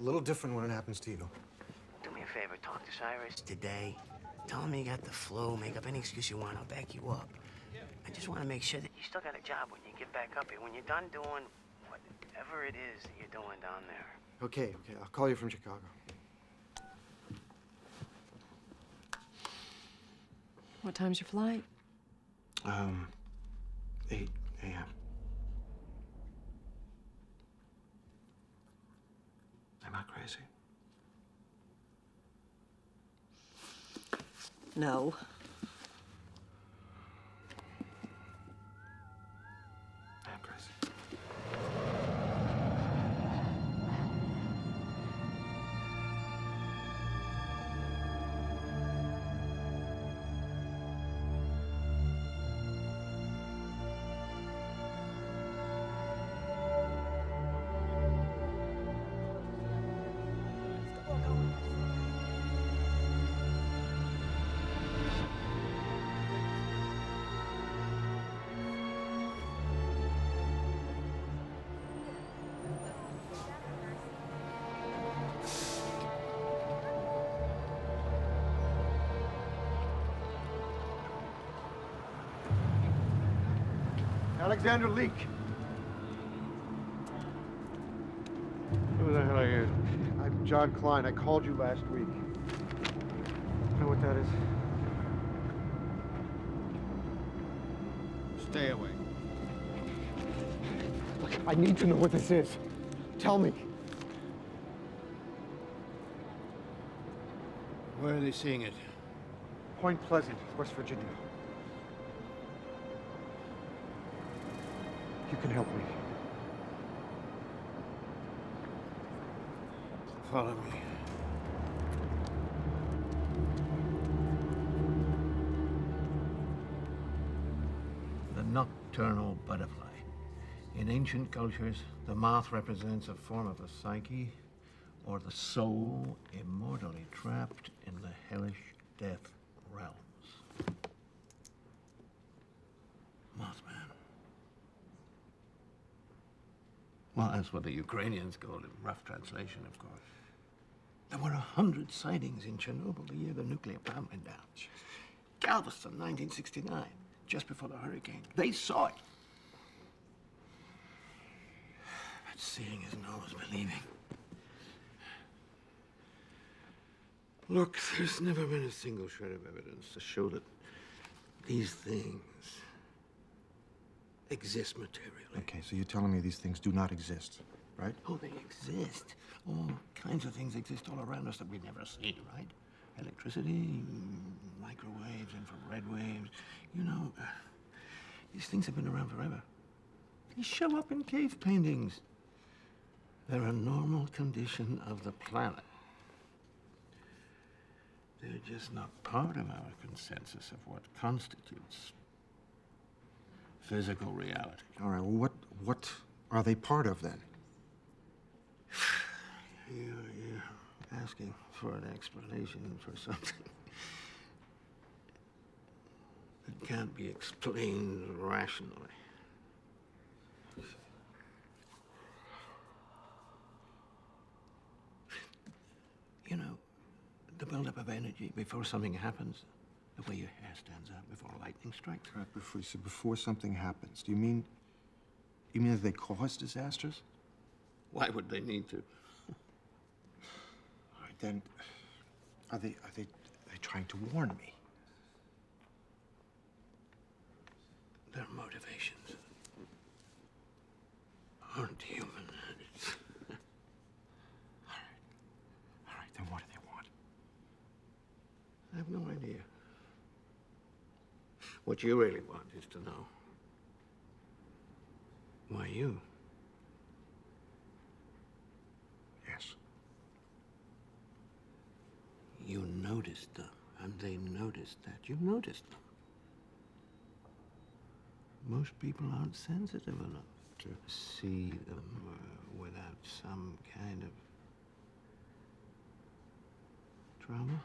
A little different when it happens to you. Do me a favor, talk to Cyrus today. Tell him you got the flu. Make up any excuse you want. I'll back you up. I just want to make sure that you still got a job when you get back up here. When you're done doing whatever it is that you're doing down there. Okay. I'll call you from Chicago. What time's your flight? 8 a.m. Am I crazy? No. I am crazy. Alexander Leak. Who the hell are you? I'm John Klein. I called you last week. Know what that is? Stay away. Look, I need to know what this is. Tell me. Where are they seeing it? Point Pleasant, West Virginia. You can help me. Follow me. The nocturnal butterfly. In ancient cultures, the moth represents a form of the psyche or the soul immortally trapped in the hellish death realms. Mothman. Well, that's what the Ukrainians call it, rough translation, of course. There were 100 sightings in Chernobyl the year the nuclear plant went down. Galveston, 1969, just before the hurricane. They saw it. But seeing isn't always believing. Look, there's never been a single shred of evidence to show that these things exist materially. Okay, so you're telling me these things do not exist, right? Oh, they exist. All kinds of things exist all around us that we never see, right? Electricity, microwaves, infrared waves. You know, these things have been around forever. They show up in cave paintings. They're a normal condition of the planet. They're just not part of our consensus of what constitutes physical reality. All right, well, what are they part of, then? You're asking for an explanation for something that can't be explained rationally. You know, the buildup of energy before something happens, the way your hair stands up before lightning strikes. Right, before something happens, do you mean that they cause disasters? Why would they need to? All right, then, are they trying to warn me? Their motivations aren't human. All right, then what do they want? I have no idea. What you really want is to know why you. Yes. You noticed them, and they noticed that you noticed them. Most people aren't sensitive enough to see them without some kind of trauma.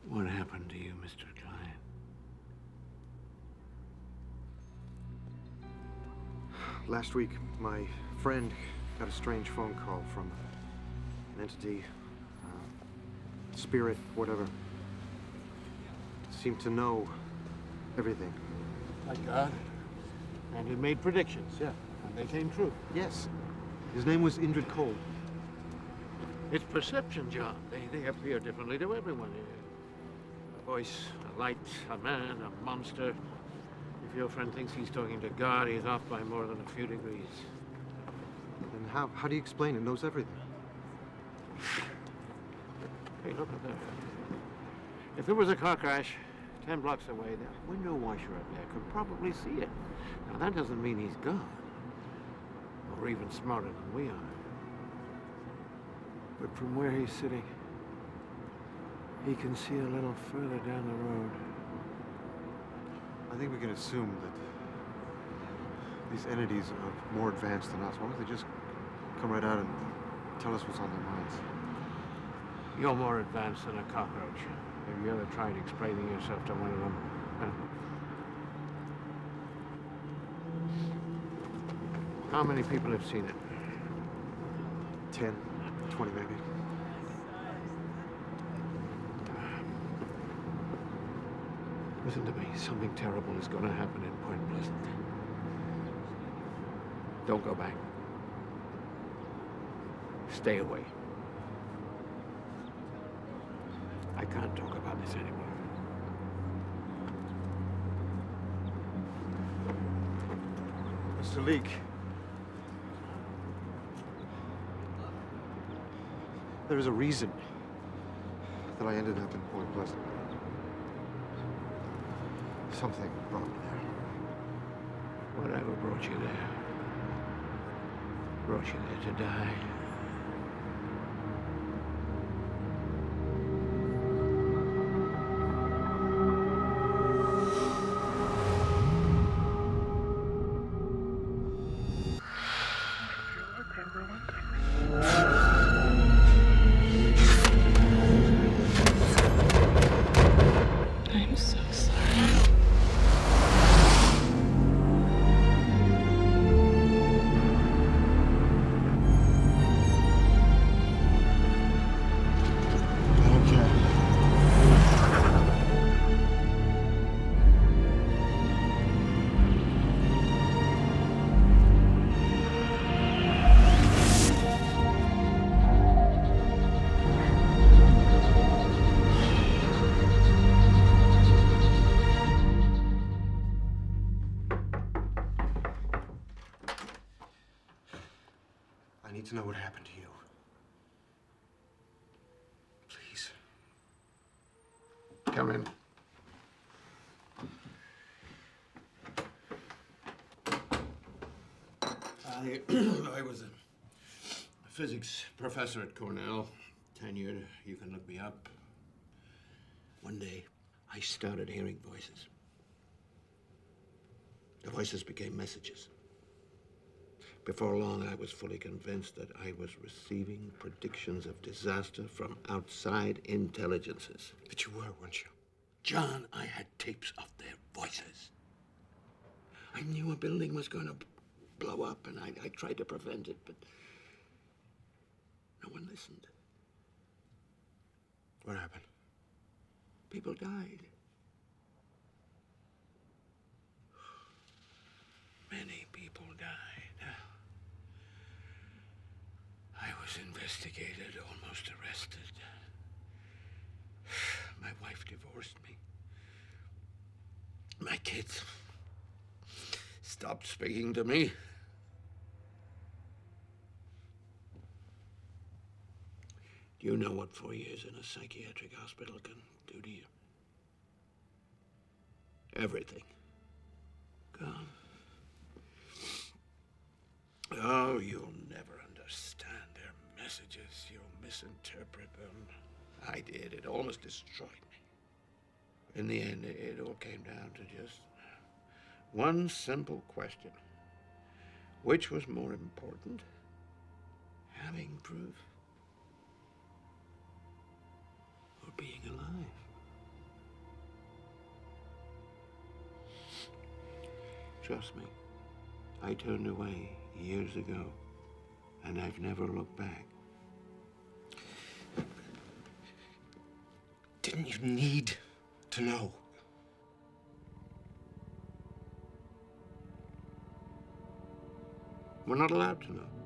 What happened to you, Mr. Klein? Last week, my friend got a strange phone call from an entity, spirit, whatever. Seemed to know everything. Like God. And he made predictions, yeah. And they came true. Yes. His name was Indrid Cole. It's perception, John. They appear differently to everyone. A voice, a light, a man, a monster. If your friend thinks he's talking to God, he's off by more than a few degrees. And how do you explain it? Knows everything. Hey, look at that. If there was a car crash 10 blocks away, the window washer up there could probably see it. Now, that doesn't mean he's God. Or even smarter than we are. But from where he's sitting, he can see a little further down the road. I think we can assume that these entities are more advanced than us. Why don't they just come right out and tell us what's on their minds? You're more advanced than a cockroach. Have you ever tried explaining yourself to one of them? Huh? How many people have seen it? 10, 20 maybe. Listen to me. Something terrible is going to happen in Point Pleasant. Don't go back. Stay away. I can't talk about this anymore. Mr. Leake. There is a reason that I ended up in Point Pleasant. Something brought me there. Whatever brought you there? Brought you there to die. I'm so sorry. I need to know what happened to you. Please. Come in. I was a physics professor at Cornell, tenured. You can look me up. One day, I started hearing voices. The voices became messages. Before long, I was fully convinced that I was receiving predictions of disaster from outside intelligences. But you were, weren't you? John, I had tapes of their voices. I knew a building was going to blow up, and I tried to prevent it, but no one listened. What happened? People died. Many people died. I was investigated, almost arrested. My wife divorced me. My kids stopped speaking to me. Do you know what 4 years in a psychiatric hospital can do to you? Everything. Gone. Oh, you'll never understand their messages. You'll misinterpret them. I did. It almost destroyed me. In the end, it all came down to just one simple question. Which was more important? Having proof or being alive? Trust me, I turned away years ago, and I've never looked back. Didn't you need to know? We're not allowed to know.